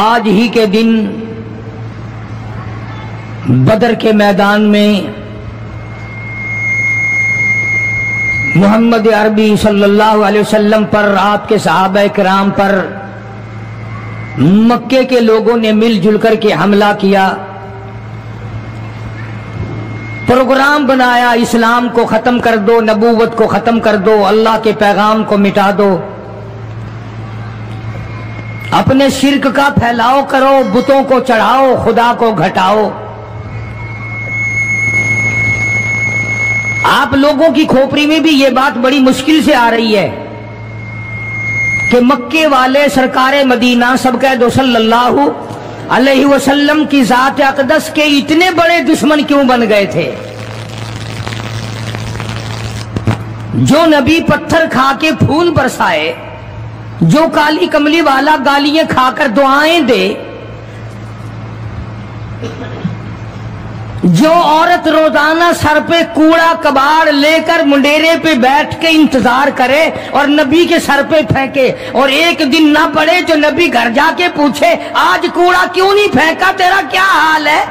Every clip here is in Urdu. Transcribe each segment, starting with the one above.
آج ہی کے دن بدر کے میدان میں محمد عربی صلی اللہ علیہ وسلم پر، آپ کے صحابہ کرام پر مکے کے لوگوں نے مل جل کر کے حملہ کیا، پروگرام بنایا، اسلام کو ختم کر دو، نبوت کو ختم کر دو، اللہ کے پیغام کو مٹا دو، اپنے شرک کا پھیلاؤ کرو، بتوں کو چڑھاؤ، خدا کو گھٹاؤ۔ آپ لوگوں کی کھوپڑی میں بھی یہ بات بڑی مشکل سے آ رہی ہے کہ مکے والے سرکار مدینہ سبقید صلی اللہ علیہ وسلم کی ذات اقدس کے اتنے بڑے دشمن کیوں بن گئے تھے؟ جو نبی پتھر کھا کے پھول برسائے، جو کالی کملی والا گالیاں کھا کر دعائیں دے، جو عورت روزانہ سر پہ کوڑا کباڑ لے کر منڈیرے پہ بیٹھ کے انتظار کرے اور نبی کے سر پہ پھینکے، اور ایک دن نہ پڑے جو نبی گھر جا کے پوچھے آج کوڑا کیوں نہیں پھینکا، تیرا کیا حال ہے؟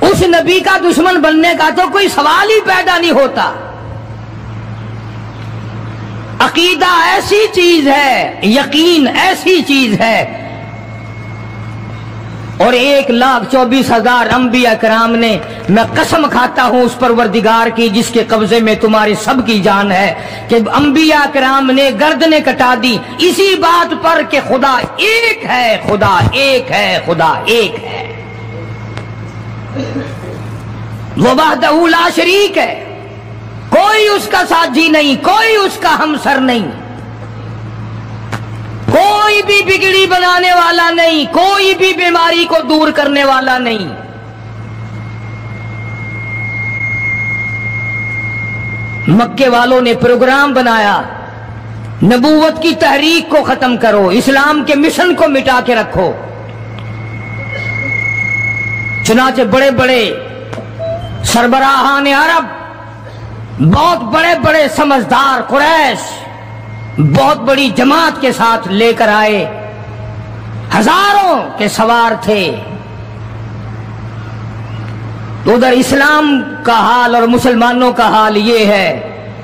اس نبی کا دشمن بننے کا تو کوئی سوال ہی پیدا نہیں ہوتا۔ عقیدہ ایسی چیز ہے، یقین ایسی چیز ہے، اور 1,24,000 انبیاء کرام نے، میں قسم کھاتا ہوں اس پروردگار کی جس کے قبضے میں تمہاری سب کی جان ہے، کہ انبیاء کرام نے گردنیں کٹا دی اسی بات پر کہ خدا ایک ہے، خدا ایک ہے، خدا ایک ہے، وہ وحدہ لا شریک ہے، کوئی اس کا ساتھی نہیں، کوئی اس کا ہمسر نہیں، کوئی بھی بگڑی بنانے والا نہیں، کوئی بھی بیماری کو دور کرنے والا نہیں۔ مکے والوں نے پروگرام بنایا، نبوت کی تحریک کو ختم کرو، اسلام کے مشن کو مٹا کے رکھو۔ چنانچہ بڑے بڑے سربراہان عرب، بہت بڑے بڑے سمجھدار قریش بہت بڑی جماعت کے ساتھ لے کر آئے، ہزاروں کے سوار تھے۔ تو ادھر اسلام کا حال اور مسلمانوں کا حال یہ ہے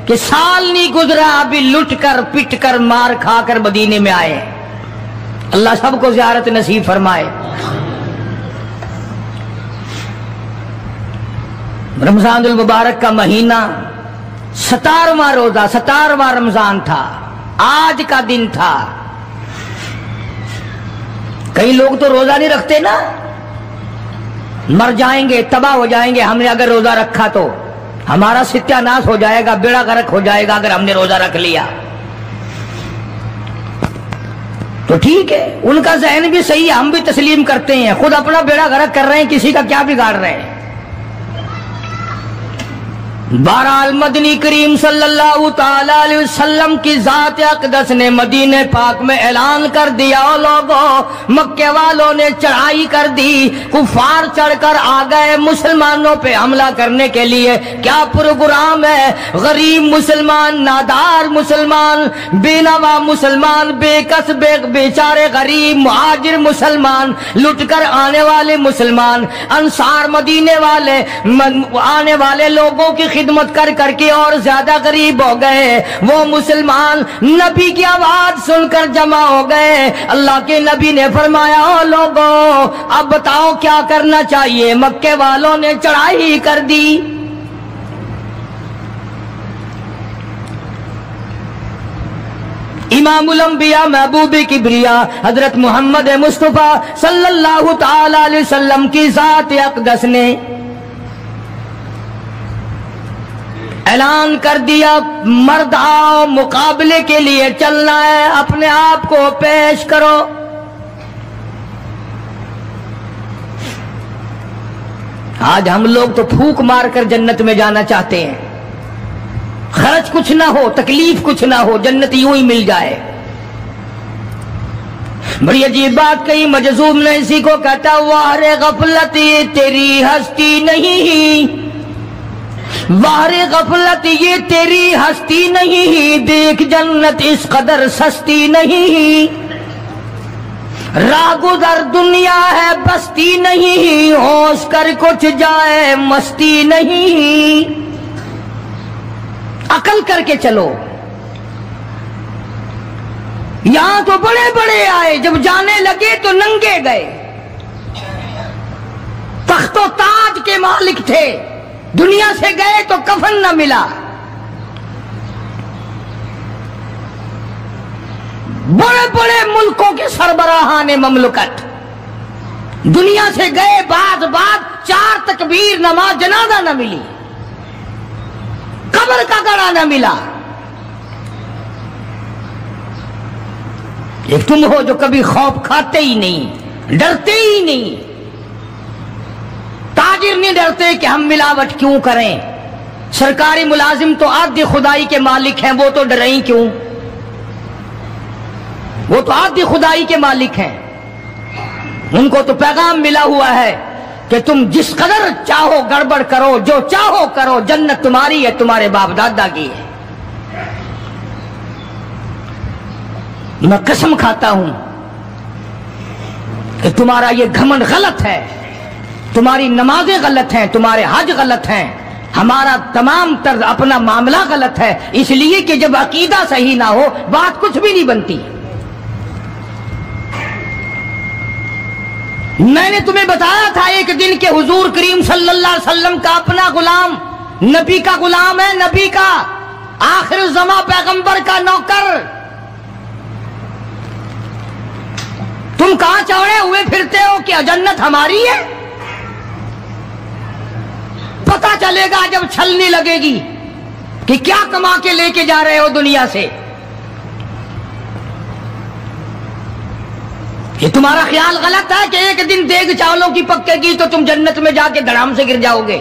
کہ سال نہیں گزرا ابھی لٹ کر پٹ کر مار کھا کر مدینے میں آئے۔ اللہ سب کو زیارت نصیب فرمائے۔ رمضان المبارک کا مہینہ 17واں روزہ، 17واں رمضان تھا، آج کا دن تھا۔ کئی لوگ تو روزہ نہیں رکھتے نا، مر جائیں گے، تباہ ہو جائیں گے، ہم نے اگر روزہ رکھا تو ہمارا ستیہ ناش ہو جائے گا، بیڑا غرق ہو جائے گا اگر ہم نے روزہ رکھ لیا۔ تو ٹھیک ہے، ان کا ذہن بھی صحیح ہے، ہم بھی تسلیم کرتے ہیں، خود اپنا بیڑا غرق کر رہے ہیں، کسی کا کیا بگاڑ رہے ہیں۔ بہرحال مدنی کریم صلی اللہ تعالی علیہ وسلم کی ذات اقدس نے مدینہ پاک میں اعلان کر دیا، لوگوں مکے والوں نے چڑھائی کر دی، کفار چڑھ کر آ گئے مسلمانوں پہ حملہ کرنے کے لیے۔ کیا پروگرام ہے؟ غریب مسلمان، نادار مسلمان، بے نوا مسلمان، بے کس بے بیچارے غریب مہاجر مسلمان، لٹ کر آنے والے مسلمان، انصار مدینے والے آنے والے لوگوں کی خدمت کر کر کے اور زیادہ غریب ہو گئے۔ وہ مسلمان نبی کی آواز سن کر جمع ہو گئے۔ اللہ کے نبی نے فرمایا، او لوگوں اب بتاؤ کیا کرنا چاہیے؟ مکے والوں نے چڑھائی کر دی۔ امام الانبیاء محبوب کبریا حضرت محمد مصطفیٰ صلی اللہ تعالی علیہ وسلم کی ذات اقدس نے اعلان کر دیا، مرد آؤ، مقابلے کے لیے چلنا ہے، اپنے آپ کو پیش کرو۔ آج ہم لوگ تو پھونک مار کر جنت میں جانا چاہتے ہیں، خرچ کچھ نہ ہو، تکلیف کچھ نہ ہو، جنت یوں ہی مل جائے۔ بڑی عجیب بات کہی، مجذوب نے اسی کو کہتا، وار غفلت تیری ہستی نہیں، بہر غفلت یہ تیری ہستی نہیں، دیکھ جنت اس قدر سستی نہیں، راہ گزر دنیا ہے بستی نہیں، ہوش کر کچھ جائے مستی نہیں، عقل کر کے چلو۔ یہاں تو بڑے بڑے آئے، جب جانے لگے تو ننگے گئے، تخت و تاج کے مالک تھے، دنیا سے گئے تو کفن نہ ملا۔ بڑے بڑے ملکوں کے سربراہان مملکت دنیا سے گئے، بعد 4 تکبیر نماز جنازہ نہ ملی، قبر کا گڑا نہ ملا۔ ایک تم ہو جو کبھی خوف کھاتے ہی نہیں، ڈرتے ہی نہیں۔ تاجر نہیں ڈرتے کہ ہم ملاوٹ کیوں کریں، سرکاری ملازم تو آدھی خدائی کے مالک ہیں، وہ تو ڈریں کیوں، وہ تو آدھی خدائی کے مالک ہیں، ان کو تو پیغام ملا ہوا ہے کہ تم جس قدر چاہو گڑبڑ کرو، جو چاہو کرو، جنت تمہاری ہے، تمہارے باپ دادا کی ہے۔ میں قسم کھاتا ہوں کہ تمہارا یہ گھمنڈ غلط ہے، تمہاری نمازیں غلط ہیں، تمہارے حج غلط ہیں، ہمارا تمام طرز اپنا معاملہ غلط ہے، اس لیے کہ جب عقیدہ صحیح نہ ہو بات کچھ بھی نہیں بنتی۔ میں نے تمہیں بتایا تھا ایک دن کہ حضور کریم صلی اللہ علیہ وسلم کا اپنا غلام، نبی کا غلام ہے، نبی کا آخر الزماں پیغمبر کا نوکر، تم کہاں چڑھے ہوئے پھرتے ہو کہ جنت ہماری ہے؟ پتہ چلے گا جب چھلنی لگے گی کہ کیا کما کے لے کے جا رہے ہو دنیا سے۔ یہ تمہارا خیال غلط ہے کہ ایک دن دیگ چاولوں کی پکے گی تو تم جنت میں جا کے دھڑام سے گر جاؤ گے۔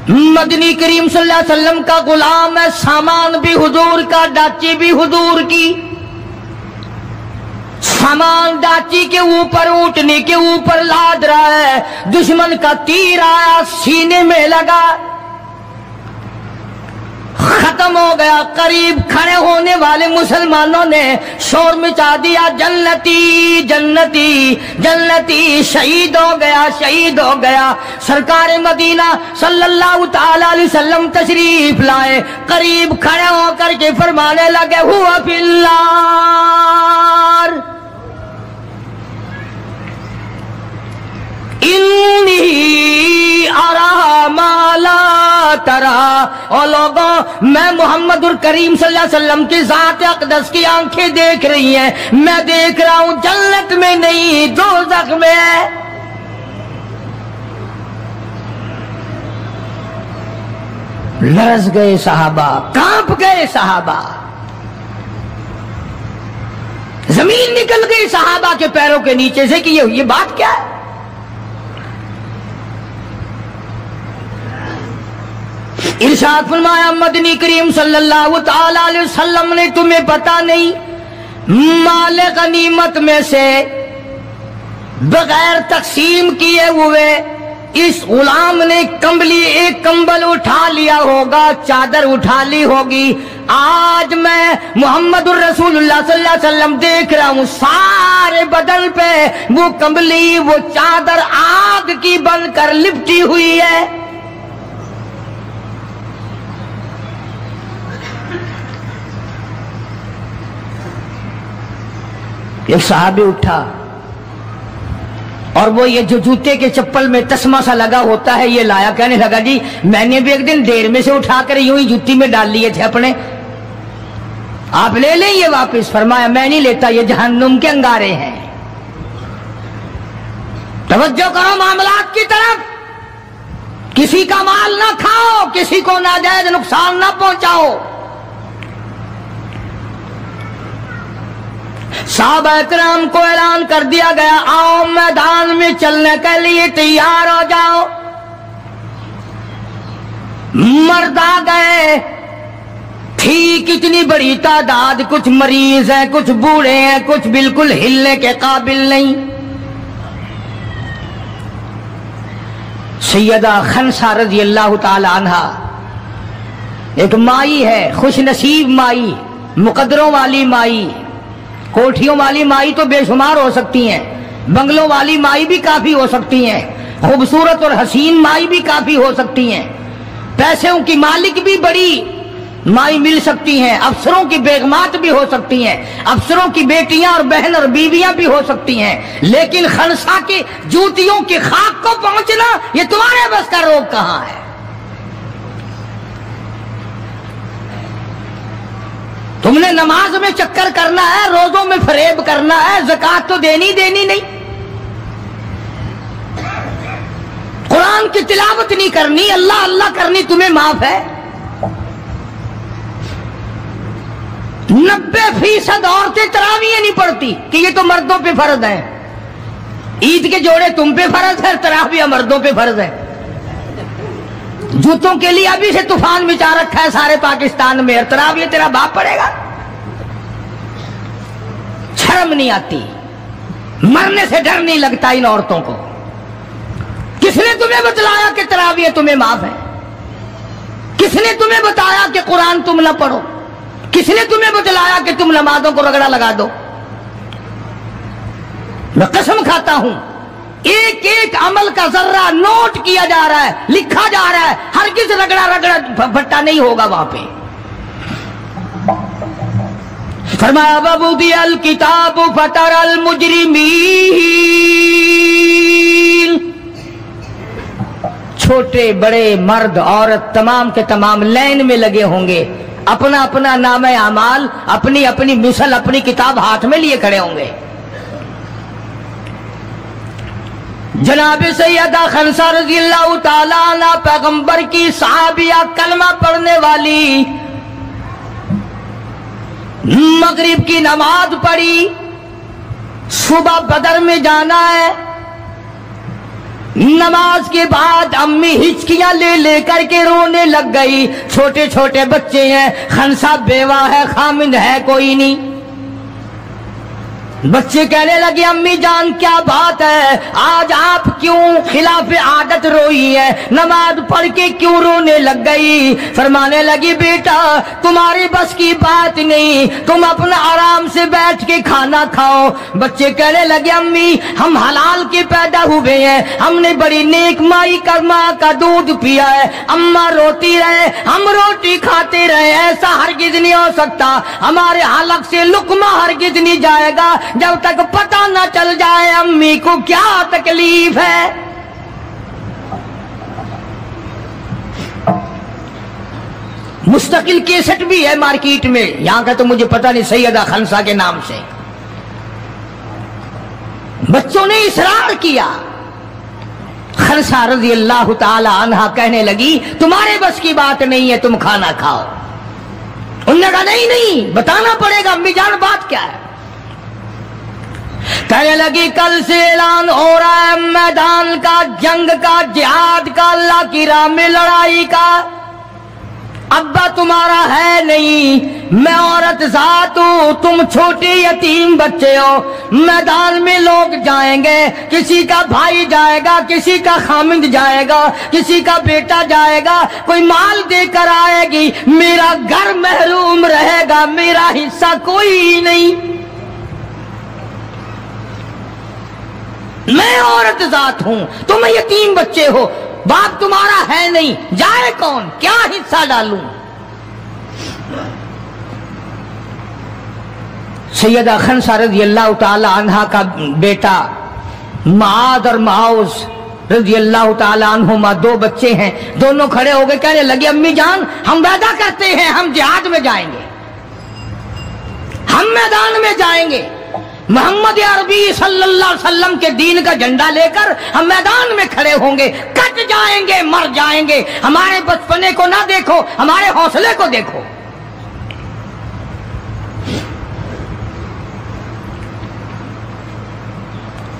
مدنی کریم صلی اللہ علیہ وسلم کا غلام ہے، سامان بھی حضور کا، ڈاچی بھی حضور کی، سامان ڈاچی کے اوپر، اونٹنی کے اوپر لاد رہا ہے، دشمن کا تیر آیا سینے میں لگا، ختم ہو گیا۔ قریب کھڑے ہونے والے مسلمانوں نے شور مچا دیا، جنتی جنتی جنتی، شہید ہو گیا شہید ہو گیا۔ سرکار مدینہ صلی اللہ تعالی علیہ وسلم تشریف لائے، قریب کھڑے ہو کر کے فرمانے لگے، ہوا فی النار انی ارا ما لا ترا۔ اور لوگوں، میں محمد الکریم صلی اللہ علیہ وسلم کی ذات اقدس کی آنکھیں دیکھ رہی ہیں، میں دیکھ رہا ہوں جنت میں نہیں دوزخ میں ہے۔ لرز گئے صحابہ، کانپ گئے صحابہ، زمین نکل گئی صحابہ کے پیروں کے نیچے سے کہ یہ بات کیا ہے۔ ارشاد فرمایا مدنی کریم صلی اللہ تعالی علیہ وسلم نے، تمہیں پتا نہیں مال غنیمت میں سے بغیر تقسیم کیے ہوئے اس غلام نے ایک کمبل اٹھا لیا ہوگا، چادر اٹھا لی ہوگی۔ آج میں محمد الرسول اللہ صلی اللہ علیہ وسلم دیکھ رہا ہوں سارے بدن پہ وہ کمبلی، وہ چادر آگ کی بن کر لپٹی ہوئی ہے۔ ایک صحابی اٹھا اور وہ یہ جو جوتے کے چپل میں تسمہ سا لگا ہوتا ہے یہ لایا، کہنے لگا جی میں نے بھی ایک دن دیر میں سے اٹھا کر یوں ہی جوتی میں ڈال لیے تھے اپنے، آپ لے لیں یہ واپس۔ فرمایا میں نہیں لیتا، یہ جہنم کے انگارے ہیں۔ توجہ کرو معاملات کی طرف، کسی کا مال نہ کھاؤ، کسی کو ناجائز نقصان نہ پہنچاؤ۔ صحابہ کرام کو اعلان کر دیا گیا، آؤ میدان میں چلنے کے لیے تیار ہو جاؤ۔ مرد آ گئے، تھی کتنی بڑی تعداد، کچھ مریض ہیں، کچھ بوڑھے ہیں، کچھ بالکل ہلنے کے قابل نہیں۔ سیدہ خنسا رضی اللہ تعالی عنہا ایک مائی ہے، خوش نصیب مائی، مقدروں والی مائی، کوٹھیوں والی مائی تو بے شمار ہو سکتی ہیں، بنگلوں والی مائی بھی کافی ہو سکتی ہیں، خوبصورت اور حسین مائی بھی کافی ہو سکتی ہیں، پیسوں کی مالک بھی بڑی مائی مل سکتی ہیں، افسروں کی بیگمات بھی ہو سکتی ہیں، افسروں کی بیٹیاں اور بہن اور بیویاں بھی ہو سکتی ہیں، لیکن خنسا کی جوتیوں کی خاک کو پہنچنا یہ تمہارے بس کا روگ کہاں ہے؟ تم نے نماز میں چکر کرنا ہے، روزوں میں فریب کرنا ہے، زکوٰۃ تو دینی نہیں، قرآن کی تلاوت نہیں کرنی، اللہ اللہ کرنی تمہیں معاف ہے۔ 90% عورتیں تراویح نہیں پڑھتی کہ یہ تو مردوں پہ فرض ہے، عید کے جوڑے تم پہ فرض ہے، تراویح مردوں پہ فرض ہے۔ جوتوں کے لیے ابھی سے طوفان مچا رکھا ہے سارے پاکستان میں، تراویح تیرا باپ پڑھے گا؟ شرم نہیں آتی، مرنے سے ڈر نہیں لگتا ان عورتوں کو۔ کس نے تمہیں بتلایا کہ تراویح تمہیں معاف ہے؟ کس نے تمہیں بتایا کہ قرآن تم نہ پڑھو؟ کس نے تمہیں بتلایا کہ تم نمازوں کو رگڑا لگا دو؟ میں قسم کھاتا ہوں ایک ایک عمل کا ذرہ نوٹ کیا جا رہا ہے، لکھا جا رہا ہے، ہرگز رگڑا بھٹا نہیں ہوگا وہاں پہ۔ فرمایا وَوُضِعَ الْكِتَابُ فَتَرَى الْمُجْرِمِينَ، چھوٹے بڑے مرد عورت تمام کے تمام لائن میں لگے ہوں گے، اپنا اپنا نامہ اعمال، اپنی اپنی مثل، اپنی کتاب ہاتھ میں لیے کھڑے ہوں گے۔ جناب سیدہ خنسا رضی اللہ تعالیٰ عنہ پیغمبر کی صحابیہ، کلمہ پڑھنے والی، مغرب کی نماز پڑھی، صبح بدر میں جانا ہے، نماز کے بعد امی ہچکیاں لے لے کر کے رونے لگ گئی، چھوٹے چھوٹے بچے ہیں، خنسا بیوہ ہے، خامند ہے کوئی نہیں۔ بچے کہنے لگے امی جان کیا بات ہے، آج آپ کیوں خلاف عادت روئی ہے، نماز پڑھ کے کیوں رونے لگ گئی؟ فرمانے لگی بیٹا تمہاری بس کی بات نہیں، تم اپنا آرام سے بیٹھ کے کھانا کھاؤ۔ بچے کہنے لگے امی ہم حلال کے پیدا ہوئے ہیں، ہم نے بڑی نیک مائی کا ماں کا دودھ پیا ہے، اماں روتی رہے ہم روٹی کھاتے رہے، ایسا ہرگز نہیں ہو سکتا، ہمارے حلق سے لقمہ ہرگز نہیں جائے گا جب تک پتہ نہ چل جائے امی کو کیا تکلیف ہے۔ مستقل کیسٹ بھی ہے مارکیٹ میں، یہاں کا تو مجھے پتہ نہیں، سیدہ خنسا کے نام سے۔ بچوں نے اصرار کیا، خنسا رضی اللہ تعالی عنہا کہنے لگی تمہارے بس کی بات نہیں ہے، تم کھانا کھاؤ۔ انہوں نے کہا نہیں بتانا پڑے گا امی جان بات کیا ہے۔ کہنے لگی کل سے اعلان ہو رہا ہے میدان کا، جنگ کا، جہاد کا، اللہ کی راہ میں لڑائی کا، ابا تمہارا ہے نہیں، میں عورت ذات ہوں، تم چھوٹے یتیم بچے ہو، میدان میں لوگ جائیں گے، کسی کا بھائی جائے گا، کسی کا خامند جائے گا، کسی کا بیٹا جائے گا، کوئی مال دے کر آئے گی، میرا گھر محروم رہے گا، میرا حصہ کوئی نہیں، میں عورت ذات ہوں، تم یتیم بچے ہو، باپ تمہارا ہے نہیں، جائے کون، کیا حصہ ڈالوں؟ سیدہ خنسا رضی اللہ تعالی عنہا کا بیٹا معاذ اور معاوذ رضی اللہ تعالی عنہما، دو بچے ہیں، دونوں کھڑے ہو گئے، کہنے لگے امی جان ہم وعدہ کرتے ہیں ہم جہاد میں جائیں گے، ہم میدان میں جائیں گے، محمد عربی صلی اللہ علیہ وسلم کے دین کا جھنڈا لے کر ہم میدان میں کھڑے ہوں گے، کٹ جائیں گے، مر جائیں گے، ہمارے بچپنے کو نہ دیکھو، ہمارے حوصلے کو دیکھو۔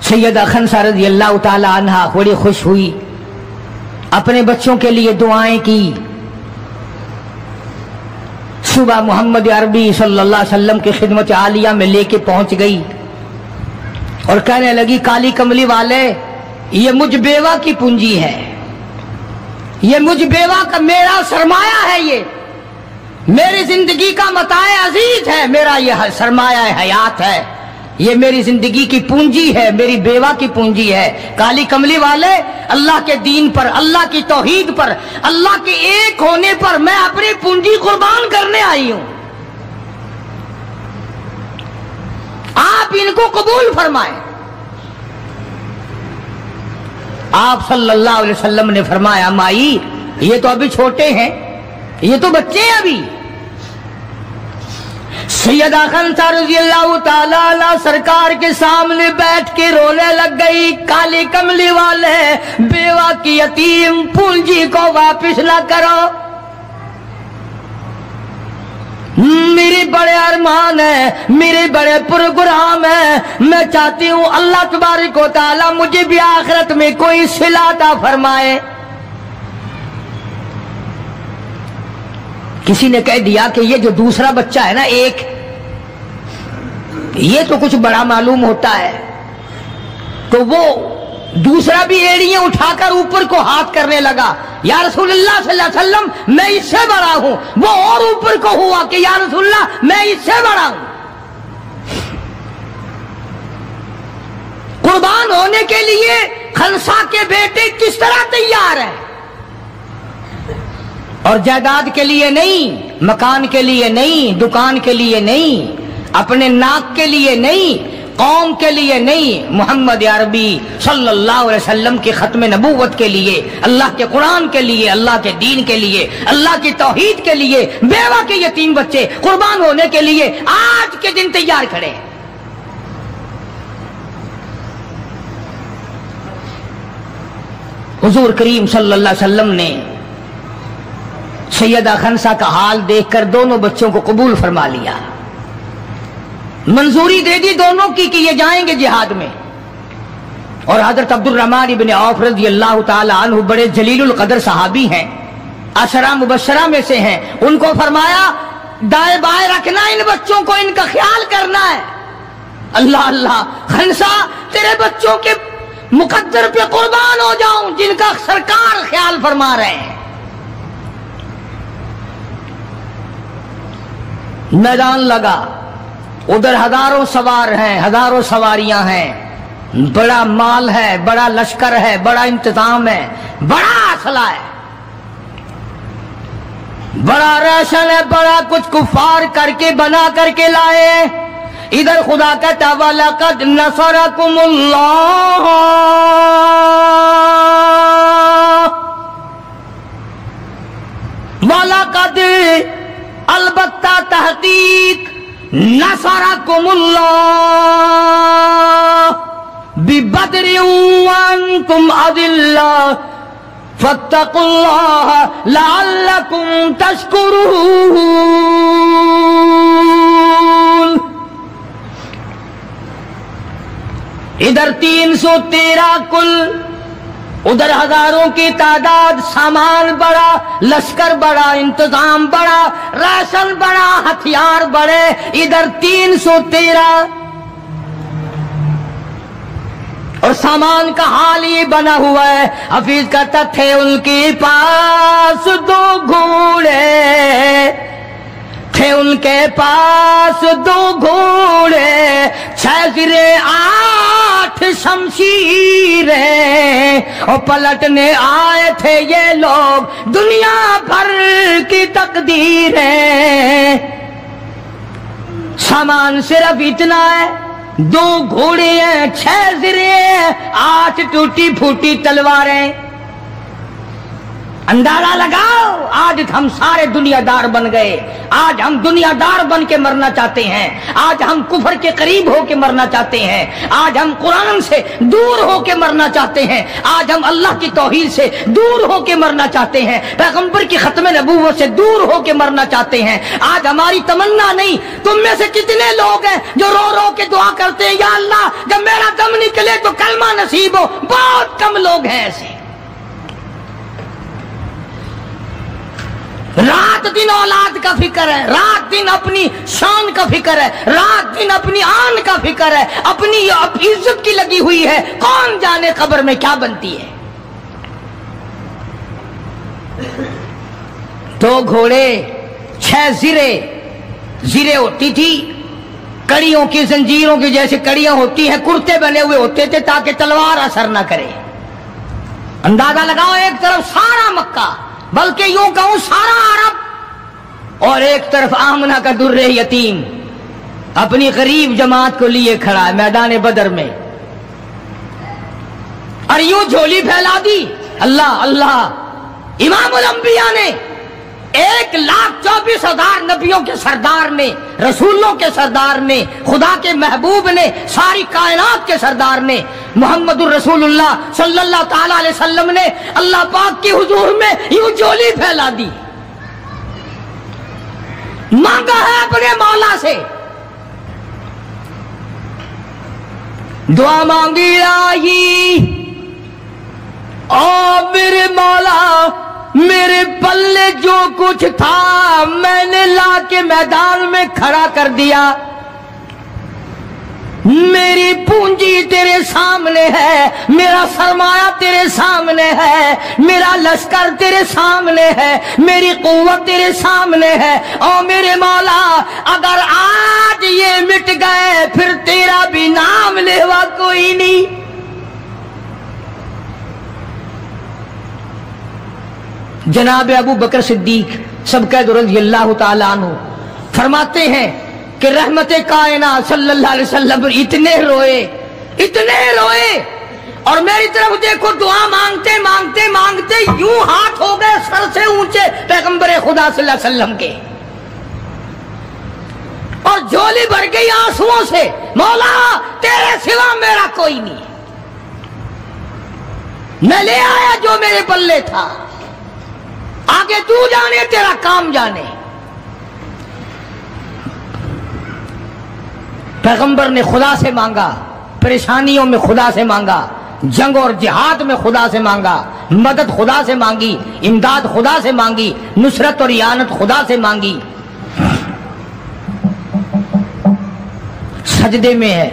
سیدہ خنسا رضی اللہ تعالی عنہا بڑی خوش ہوئی، اپنے بچوں کے لیے دعائیں کی، صبح محمد عربی صلی اللہ علیہ وسلم کی خدمت عالیہ میں لے کے پہنچ گئی اور کہنے لگی کالی کملی والے یہ مجھ بیوہ کی پونجی ہے، یہ مجھ بیوہ کا میرا سرمایہ ہے، یہ میری زندگی کا متاع عزیز ہے، میرا یہ سرمایہ حیات ہے، یہ میری زندگی کی پونجی ہے، میری بیوہ کی پونجی ہے۔ کالی کملی والے، اللہ کے دین پر، اللہ کی توحید پر، اللہ کے ایک ہونے پر میں اپنی پونجی قربان کرنے آئی ہوں، آپ ان کو قبول فرمائیں۔ آپ صلی اللہ علیہ وسلم نے فرمایا مائی یہ تو ابھی چھوٹے ہیں، یہ تو بچے ہیں ابھی۔ سیدہ خنسا رضی اللہ تعالی عنہ سرکار کے سامنے بیٹھ کے رونے لگ گئی، کالی کملی والے بیوہ کی یتیم پونجی کو واپس نہ کرو، میری بڑے ارمان ہے، میرے بڑے پروگرام ہے، میں چاہتی ہوں اللہ تبارک و تعالی مجھے بھی آخرت میں کوئی صلہ عطا فرمائے۔ کسی نے کہہ دیا کہ یہ جو دوسرا بچہ ہے نا ایک، یہ تو کچھ بڑا معلوم ہوتا ہے، تو وہ دوسرا بھی ایڑیاں اٹھا کر اوپر کو ہاتھ کرنے لگا، یا رسول اللہ صلی اللہ علیہ وسلم میں اس سے بڑا ہوں، وہ اور اوپر کو ہوا کہ یا رسول اللہ میں اس سے بڑا ہوں۔ قربان ہونے کے لیے خنسا کے بیٹے کس طرح تیار ہیں، اور جائیداد کے لیے نہیں، مکان کے لیے نہیں، دکان کے لیے نہیں، اپنے ناک کے لیے نہیں، قوم کے لیے نہیں، محمد عربی صلی اللہ علیہ وسلم کے ختم نبوت کے لیے، اللہ کے قرآن کے لیے، اللہ کے دین کے لیے، اللہ کی توحید کے لیے، بیوہ کے یتیم بچے قربان ہونے کے لیے آج کے دن تیار کھڑے ہیں۔ حضور کریم صلی اللہ علیہ وسلم نے سیدہ خنسا کا حال دیکھ کر دونوں بچوں کو قبول فرما لیا، منظوری دے دی دونوں کی کہ یہ جائیں گے جہاد میں۔ اور حضرت عبد الرحمن ابن عوف رضی اللہ تعالی عنہ بڑے جلیل القدر صحابی ہیں، عشرہ مبشرہ میں سے ہیں، ان کو فرمایا دائیں بائیں رکھنا ان بچوں کو، ان کا خیال کرنا ہے۔ اللہ اللہ، خنسا تیرے بچوں کے مقدر پہ قربان ہو جاؤں جن کا سرکار خیال فرما رہے ہیں۔ میدان لگا، ادھر ہزاروں سوار ہیں، ہزاروں سواریاں ہیں، بڑا مال ہے، بڑا لشکر ہے، بڑا انتظام ہے، بڑا اسلحہ ہے، بڑا ریشن ہے، بڑا کچھ کفار کر کے بنا کر کے لائے۔ ادھر خدا کہتا وَلَقَدْ نَصَرَكُمُ اللَّهُ وَلَقَدْ البتہ تحقیق نصرکم اللہ ببدر وانتم اذلہ فاتقوا اللہ لعلکم تشکرون۔ ادھر 313 کل، ادھر ہزاروں کی تعداد، سامان بڑا، لشکر بڑا، انتظام بڑا، راشن بڑا، ہتھیار بڑے، ادھر 313، اور سامان کا حال یہ بنا ہوا ہے۔ حفیظ کہتا تھے ان کے پاس 2 گھوڑے، تھے ان کے پاس 2 گھوڑے، 6 زرے 8 شمشیریں، اور پلٹنے آئے تھے یہ لوگ دنیا بھر کی تقدیریں۔ سامان صرف اتنا ہے، 2 گھوڑے ہیں، 6 زرے ہیں، 8 ٹوٹی پھوٹی تلواریں۔ اندازہ لگاؤ، آج ہم سارے دنیا دار بن گئے، آج ہم دنیا دار بن کے مرنا چاہتے ہیں، آج ہم کفر کے قریب ہو کے مرنا چاہتے ہیں، آج ہم قرآن سے دور ہو کے مرنا چاہتے ہیں، آج ہم اللہ کی توحید سے دور ہو کے مرنا چاہتے ہیں، پیغمبر کی ختم نبوت سے دور ہو کے مرنا چاہتے ہیں۔ آج ہماری تمنا نہیں، تم میں سے کتنے لوگ ہیں جو رو رو کے دعا کرتے ہیں یا اللہ جب میرا دم نکلے تو کلمہ نصیب ہو؟ بہت کم لوگ ہیں ایسے۔ رات دن اولاد کا فکر ہے، رات دن اپنی شان کا فکر ہے، رات دن اپنی آن کا فکر ہے، اپنی عزت کی لگی ہوئی ہے، کون جانے قبر میں کیا بنتی ہے۔ 2 گھوڑے 6 زرے ہوتی تھی، کڑیوں کی زنجیروں کی جیسے کڑیاں ہوتی ہیں، کرتے بنے ہوئے ہوتے تھے تاکہ تلوار اثر نہ کرے۔ اندازہ لگاؤ، ایک طرف سارا مکہ، بلکہ یوں کہوں سارا عرب، اور ایک طرف آمنہ کا در یتیم اپنی غریب جماعت کو لیے کھڑا ہے میدان بدر میں، اور یوں جھولی پھیلا دی۔ اللہ اللہ، امام الانبیاء نے 1,24,000 نبیوں کے سردار نے، رسولوں کے سردار نے، خدا کے محبوب نے، ساری کائنات کے سردار نے، محمد الرسول اللہ صلی اللہ تعالی علیہ وسلم نے اللہ پاک کے حضور میں یوں جھولی پھیلا دی، مانگا ہے اپنے مولا سے، دعا مانگی آئی، او میرے مولا میرے پلے جو کچھ تھا میں نے لا کے میدان میں کھڑا کر دیا، میری پونجی تیرے سامنے ہے، میرا سرمایہ تیرے سامنے ہے، میرا لشکر تیرے سامنے ہے، میری قوت تیرے سامنے ہے، او میرے مولا اگر آج یہ مٹ گئے پھر تیرا بھی نام لیوا کوئی نہیں۔ جناب ابو بکر صدیق سبقہ رضی اللہ تعالیٰ عنہ فرماتے ہیں کہ رحمت کائنات صلی اللہ علیہ وسلم اتنے روئے اور میری طرف دیکھو، دعا مانگتے مانگتے مانگتے یوں ہاتھ ہو گئے سر سے اونچے پیغمبر خدا صلی اللہ علیہ وسلم کے، اور جھولی بھر گئی آنسوؤں سے، مولا تیرے سوا میرا کوئی نہیں، میں لے آیا جو میرے پلے تھا، آگے تو جانے تیرا کام جانے۔ پیغمبر نے خدا سے مانگا، پریشانیوں میں خدا سے مانگا، جنگ اور جہاد میں خدا سے مانگا، مدد خدا سے مانگی، امداد خدا سے مانگی، نصرت اور اعانت خدا سے مانگی۔ سجدے میں ہے،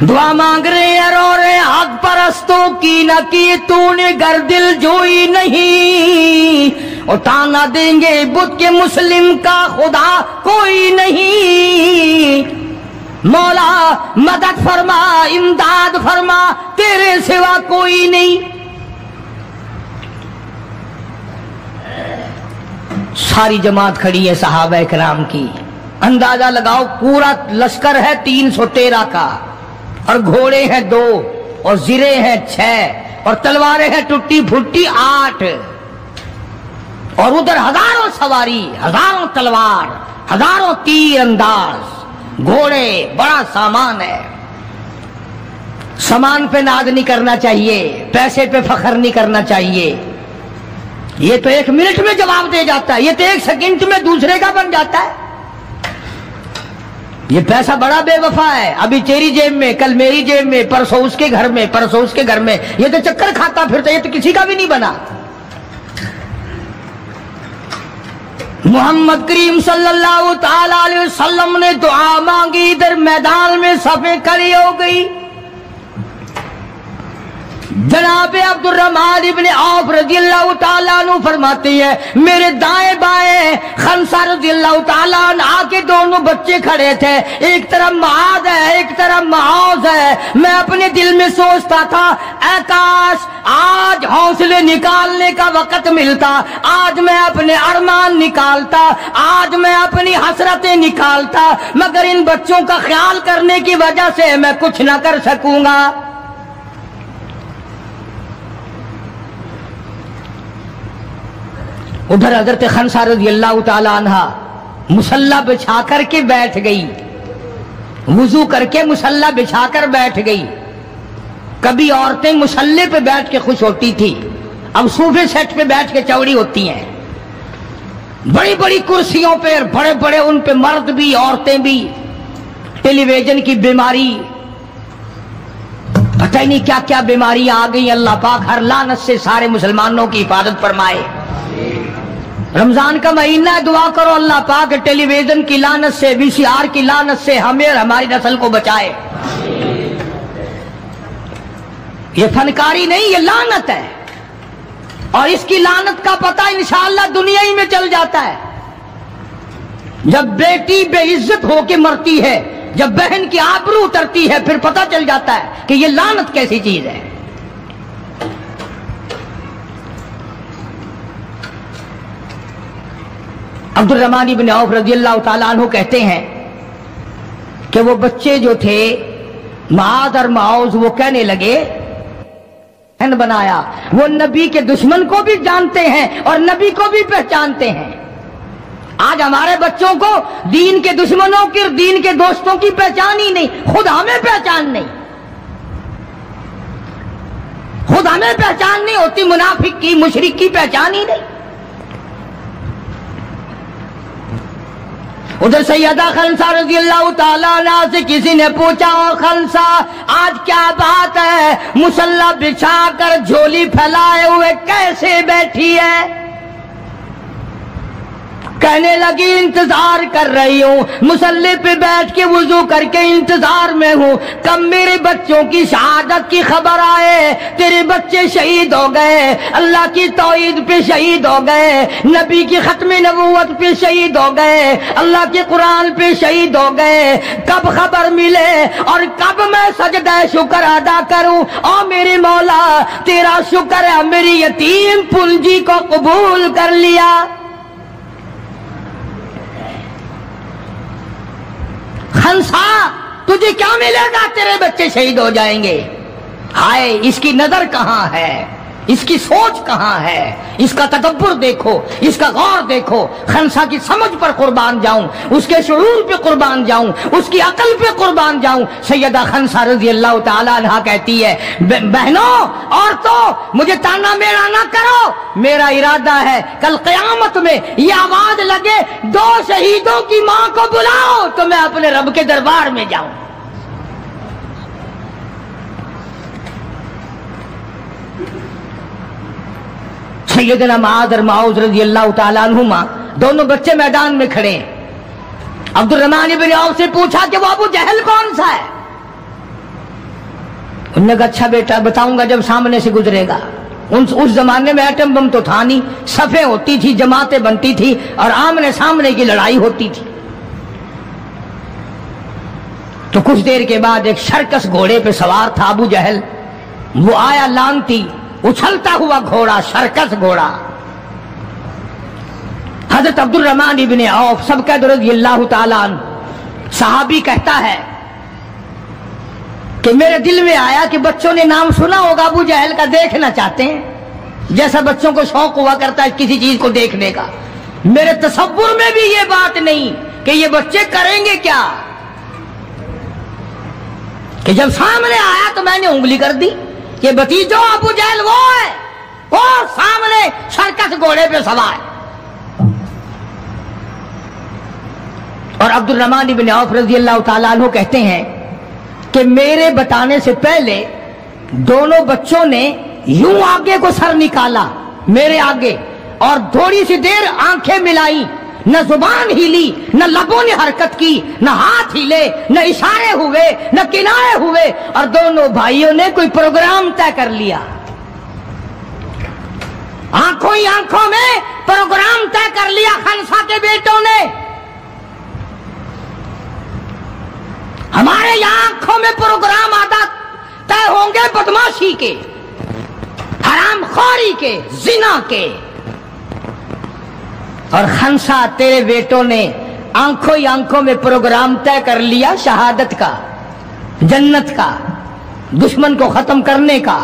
دعا مانگ رہے ہیں، رو رہے ہیں، حق پرستوں کی نہ کی تو نے گر دل جوئی نہیں، اٹھانا دیں گے بت کے مسلم کا خدا کوئی نہیں، مولا مدد فرما امداد فرما تیرے سوا کوئی نہیں۔ ساری جماعت کھڑی ہے صحابہ کرام کی، اندازہ لگاؤ پورا لشکر ہے 313 کا، اور گھوڑے ہیں 2 اور زرے ہیں 6 اور تلواریں ہیں ٹوٹی پھوٹی 8، اور ادھر ہزاروں سواری، ہزاروں تلوار، ہزاروں تیر انداز، گھوڑے، بڑا سامان ہے۔ سامان پہ ناز نہیں کرنا چاہیے، پیسے پہ فخر نہیں کرنا چاہیے، یہ تو 1 منٹ میں جواب دے جاتا ہے، یہ تو 1 سیکنڈ میں دوسرے کا بن جاتا ہے۔ یہ پیسہ بڑا بے وفا ہے، ابھی تیری جیب میں، کل میری جیب میں، پرسوں اس کے گھر میں، پرسوں اس کے گھر میں، یہ تو چکر کھاتا پھرتا، یہ تو کسی کا بھی نہیں بنا۔ محمد کریم صلی اللہ تعالی علیہ وسلم نے دعا مانگی، ادھر میدان میں صفیں کھڑی ہو گئی۔ جناب عبد الرحمن ابن عوف رضی اللہ تعالیٰ عنہ فرماتے ہیں میرے دائیں بائیں خنسا رضی اللہ تعالیٰ عنہ کے دونوں بچے کھڑے تھے، ایک طرف معاذ ہے ایک طرف معوذ ہے۔ میں اپنے دل میں سوچتا تھا اے کاش آج حوصلے نکالنے کا وقت ملتا، آج میں اپنے ارمان نکالتا، آج میں اپنی حسرتیں نکالتا، مگر ان بچوں کا خیال کرنے کی وجہ سے میں کچھ نہ کر سکوں گا۔ ادھر حضرت خنسا رضی اللہ تعالی عنہ مصلی بچھا کر کے بیٹھ گئی، وضو کر کے مصلی بچھا کر بیٹھ گئی۔ کبھی عورتیں مصلی پہ بیٹھ کے خوش ہوتی تھی، اب صوفے سیٹ پہ بیٹھ کے چوڑی ہوتی ہیں، بڑی بڑی کرسیوں پہ، بڑے بڑے ان پہ مرد بھی عورتیں بھی، ٹیلی ویژن کی بیماری، پتہ ہی نہیں کیا کیا بیماریاں آ گئی۔ اللہ پاک ہر لعنت سے سارے مسلمانوں کی حفاظت فرمائے۔ رمضان کا مہینہ ہے، دعا کرو اللہ پاک ٹیلی ویژن کی لعنت سے، وی سی آر کی لعنت سے ہمیں اور ہماری نسل کو بچائے۔ یہ فنکاری نہیں، یہ لعنت ہے، اور اس کی لعنت کا پتہ انشاءاللہ دنیا ہی میں چل جاتا ہے. جب بیٹی بے عزت ہو کے مرتی ہے، جب بہن کی آبرو اترتی ہے، پھر پتہ چل جاتا ہے کہ یہ لعنت کیسی چیز ہے. عبد الرحمن بن عوف رضی اللہ تعالیٰ عنہ کہتے ہیں کہ وہ بچے جو تھے معاذ اور معوذ، وہ کہنے لگے بنایا. وہ نبی کے دشمن کو بھی جانتے ہیں اور نبی کو بھی پہچانتے ہیں. آج ہمارے بچوں کو دین کے دشمنوں کی اور دین کے دوستوں کی پہچان ہی نہیں، خود ہمیں پہچان نہیں، خود ہمیں پہچان نہیں ہوتی، منافق کی مشرک کی پہچان ہی نہیں. ادھر سیدہ خنسا رضی اللہ تعالیٰ عنہ سے کسی نے پوچھا، خنسا آج کیا بات ہے، مصلی بچھا کر جھولی پھیلائے ہوئے کیسے بیٹھی ہے؟ کہنے لگی انتظار کر رہی ہوں، مصلی پہ بیٹھ کے وضو کر کے انتظار میں ہوں، کب میرے بچوں کی شہادت کی خبر آئے. تیرے بچے شہید ہو گئے، اللہ کی توحید پہ شہید ہو گئے، نبی کی ختم نبوت پہ شہید ہو گئے، اللہ کے قرآن پہ شہید ہو گئے. کب خبر ملے اور کب میں سجدہ شکر ادا کروں. او میرے مولا تیرا شکر ہے میری یتیم پنجی کو قبول کر لیا. خنسا تجھے کیا ملے گا، تیرے بچے شہید ہو جائیں گے. ہائے اس کی نظر کہاں ہے، اس کی سوچ کہاں ہے، اس کا تدبر دیکھو، اس کا غور دیکھو. خنسا کی سمجھ پر قربان جاؤں، اس کے شعور پہ قربان جاؤں، اس کی عقل پہ قربان جاؤں. سیدہ خنسا رضی اللہ تعالیٰ عنہ کہتی ہے، بہنوں عورتوں مجھے تانا میرا نہ کرو، میرا ارادہ ہے کل قیامت میں یہ آواز لگے 2 شہیدوں کی ماں کو بلاؤ تو میں اپنے رب کے دربار میں جاؤں. سیدنا معاذ اور معوذ رضی اللہ تعالیٰ عنہما دونوں بچے میدان میں کھڑے ہیں. عبد الرحمن بن عوف سے پوچھا کہ وہ ابو جہل کون سا ہے؟ انہوں نے کہا اچھا بیٹا بتاؤں گا جب سامنے سے گزرے گا. اس زمانے میں ایٹم بم تو تھا نہیں، صفیں ہوتی تھی، جماعتیں بنتی تھی اور آمنے سامنے کی لڑائی ہوتی تھی. تو کچھ دیر کے بعد ایک شرکس گھوڑے پہ سوار تھا ابو جہل. وہ آیا لانتی اچھلتا ہوا گھوڑا، شرکس گھوڑا. حضرت عبد الرحمن بن عوف سب قید رضی اللہ تعالیٰ عنہ صحابی کہتا ہے کہ میرے دل میں آیا کہ بچوں نے نام سنا ہوگا ابو جہل کا، دیکھنا چاہتے ہیں، جیسا بچوں کو شوق ہوا کرتا ہے کسی چیز کو دیکھنے کا. میرے تصور میں بھی یہ بات نہیں کہ یہ بچے کریں گے کیا، کہ جب سامنے آیا تو میں نے انگلی کر دی کہ بھتیجو ابو جہل وہ ہے، وہ سامنے شرکس گھوڑے پہ سوار. اور عبد الرحمن بن عوف رضی اللہ تعالیٰ عنہ کہتے ہیں کہ میرے بتانے سے پہلے دونوں بچوں نے یوں آگے کو سر نکالا میرے آگے اور تھوڑی سی دیر آنکھیں ملائی، نہ زبان ہلی، نہ لبوں نے حرکت کی، نہ ہاتھ ہلے، نہ اشارے ہوئے، نہ کنارے ہوئے، اور دونوں بھائیوں نے کوئی پروگرام طے کر لیا. آنکھوں ہی آنکھوں میں پروگرام طے کر لیا خنسا کے بیٹوں نے. ہمارے یہاں آنکھوں میں پروگرام آتا طے ہوں گے بدماشی کے، حرام خوری کے، زنا کے. اور خنسا تیرے بیٹوں نے آنکھوں ہی آنکھوں میں پروگرام طے کر لیا شہادت کا، جنت کا، دشمن کو ختم کرنے کا،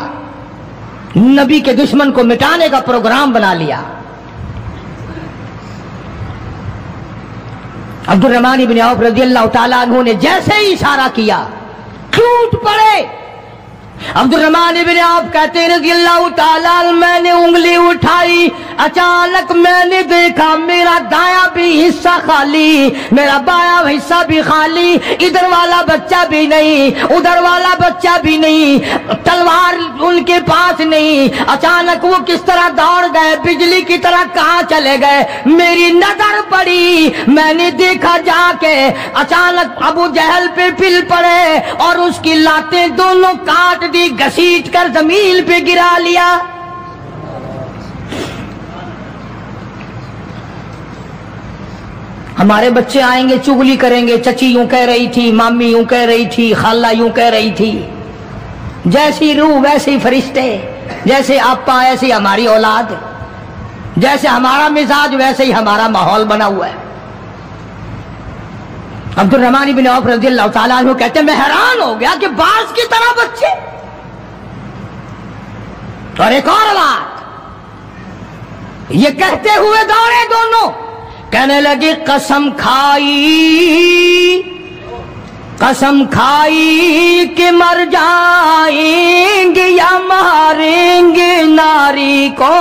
نبی کے دشمن کو مٹانے کا پروگرام بنا لیا. عبد الرحمن بن عوف رضی اللہ تعالیٰ عنہ نے جیسے ہی اشارہ کیا ٹوٹ پڑے. عبد الرحمن بن عوف کہتے ہیں رضی اللہ تعالیٰ عنہ میں نے انگلی اٹھائی، اچانک میں نے دیکھا میرا دایاں بھی حصہ خالی، میرا بایاں حصہ بھی خالی، ادھر والا بچہ بھی نہیں، ادھر والا بچہ بھی نہیں، تلوار ان کے پاس نہیں. اچانک وہ کس طرح دوڑ گئے، بجلی کی طرح کہاں چلے گئے. میری نظر پڑی، میں نے دیکھا جا کے اچانک ابو جہل پہ پل پڑے اور اس کی لاتیں دونوں کاٹ دی، گھسیٹ کر زمین پہ گرا لیا. ہمارے بچے آئیں گے چگلی کریں گے، چچی یوں کہہ رہی تھی، مامی یوں کہہ رہی تھی، خالہ یوں کہہ رہی تھی، جیسی روح ویسے ہی فرشتے، جیسے آپا ایسی ہماری اولاد، جیسے ہمارا مزاج ویسے ہی ہمارا ماحول بنا ہوا ہے۔ عبد الرحمن بن عوف رضی اللہ تعالیٰ عنہ کہتے ہیں میں حیران ہو گیا کہ باز کی طرح بچے، اور ایک اور بات یہ کہتے ہوئے دوڑے دونوں، کہنے لگے قسم کھائی کہ مر جائیں گے یا ماریں گے ناری کو،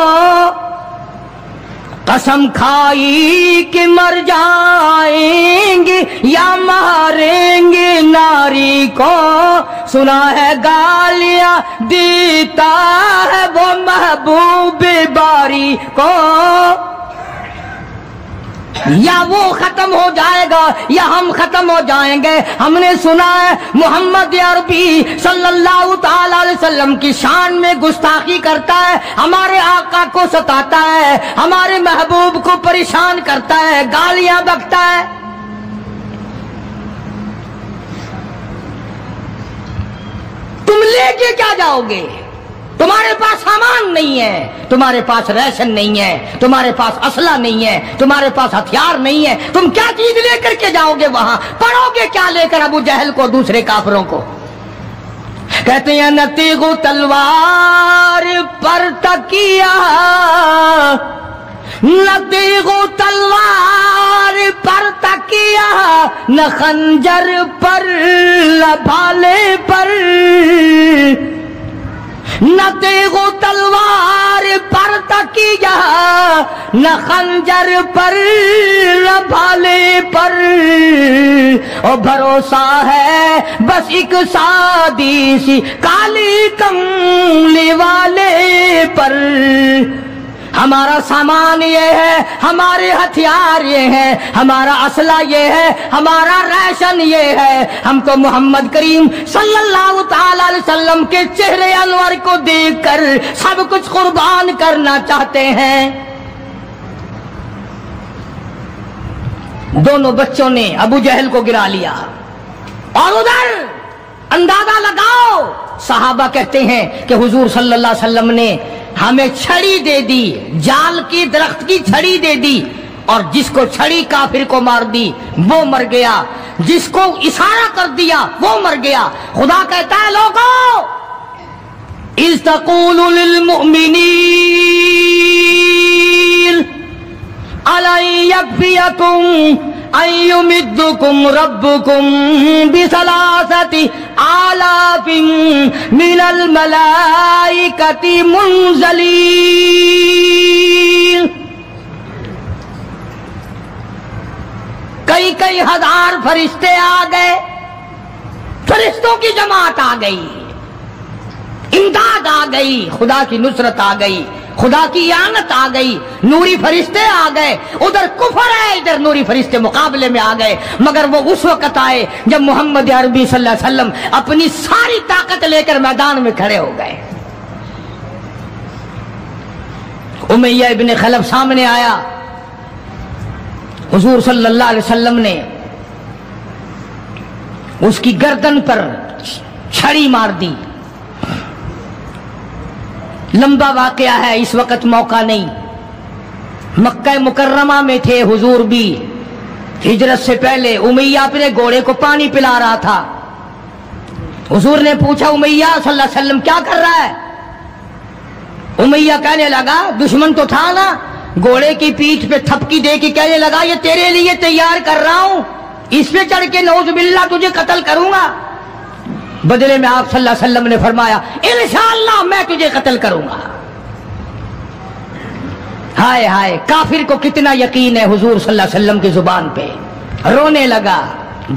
قسم کھائی کہ مر جائیں گے یا ماریں گے ناری کو، سنا ہے گالیاں دیتا ہے وہ محبوب باری کو، یا وہ ختم ہو جائے گا یا ہم ختم ہو جائیں گے۔ ہم نے سنا ہے محمد عربی صلی اللہ تعالی علیہ وسلم کی شان میں گستاخی کرتا ہے، ہمارے آقا کو ستاتا ہے، ہمارے محبوب کو پریشان کرتا ہے، گالیاں بکتا ہے۔ تم لے کے کیا جاؤ گے؟ تمہارے پاس سامان نہیں ہے، تمہارے پاس ریشن نہیں ہے، تمہارے پاس اسلحہ نہیں ہے، تمہارے پاس ہتھیار نہیں ہے، تم کیا چیز لے کر کے جاؤ گے وہاں؟ پڑھو گے کیا لے کر ابو جہل کو، دوسرے کافروں کو؟ کہتے ہیں نتیغ تلوار پر تکیہ، نتیغ تلوار پر تکیہ، نہ خنجر پر نہ بھالے پر، نہ تیغ و تلوار پر تکیہ، نہ خنجر پر نہ بھالے پر، اور بھروسہ ہے بس ایک سادی سی کالی کملی والے پر۔ ہمارا سامان یہ ہے، ہمارے ہتھیار یہ ہیں، ہمارا اسلحہ یہ ہے، ہمارا ریشن یہ ہے، ہم تو محمد کریم صلی اللہ تعالی علیہ وسلم کے چہرے انور کو دیکھ کر سب کچھ قربان کرنا چاہتے ہیں۔ دونوں بچوں نے ابو جہل کو گرا لیا، اور ادھر اندازہ لگاؤ، صحابہ کہتے ہیں کہ حضور صلی اللہ علیہ وسلم نے ہمیں چھڑی دے دی، جال کی درخت کی چھڑی دے دی، اور جس کو چھڑی کافر کو مار دی وہ مر گیا، جس کو اشارہ کر دیا وہ مر گیا۔ خدا کہتا ہے لوگوں، اذ تقول للمؤمنین أَلَنْ يَكْفِيَكُمْ أَنْ يُمِدُّكُمْ رَبُّكُمْ بِثَلَاثَةِ آلَافٍ مِنَ الْمَلَائِكَةِ مُنْزَلِينَ۔ کئی ہزار فرشتے آ گئے، فرشتوں کی جماعت آ گئی، امداد آ گئی، خدا کی نصرت آ گئی، خدا کی اعانت آ گئی، نوری فرشتے آ گئے۔ ادھر کفر ہے، ادھر نوری فرشتے مقابلے میں آ گئے، مگر وہ اس وقت آئے جب محمد عربی صلی اللہ علیہ وسلم اپنی ساری طاقت لے کر میدان میں کھڑے ہو گئے۔ امیہ ابن خلف سامنے آیا، حضور صلی اللہ علیہ وسلم نے اس کی گردن پر چھڑی مار دی۔ لمبا واقعہ ہے، اس وقت موقع نہیں۔ مکہ مکرمہ میں تھے حضور بھی، ہجرت سے پہلے امیہ اپنے گھوڑے کو پانی پلا رہا تھا۔ حضور نے پوچھا امیہ صلی اللہ علیہ وسلم کیا کر رہا ہے؟ امیہ کہنے لگا، دشمن تو تھا نا، گھوڑے کی پیٹھ پہ تھپکی دے کے کہنے لگا یہ تیرے لیے تیار کر رہا ہوں، اس پہ چڑھ کے نعوذ باللہ تجھے قتل کروں گا۔ بدلے میں آپ صلی اللہ علیہ وسلم نے فرمایا انشاءاللہ میں تجھے قتل کروں گا۔ ہائے ہائے، کافر کو کتنا یقین ہے حضور صلی اللہ علیہ وسلم کی زبان پہ۔ رونے لگا،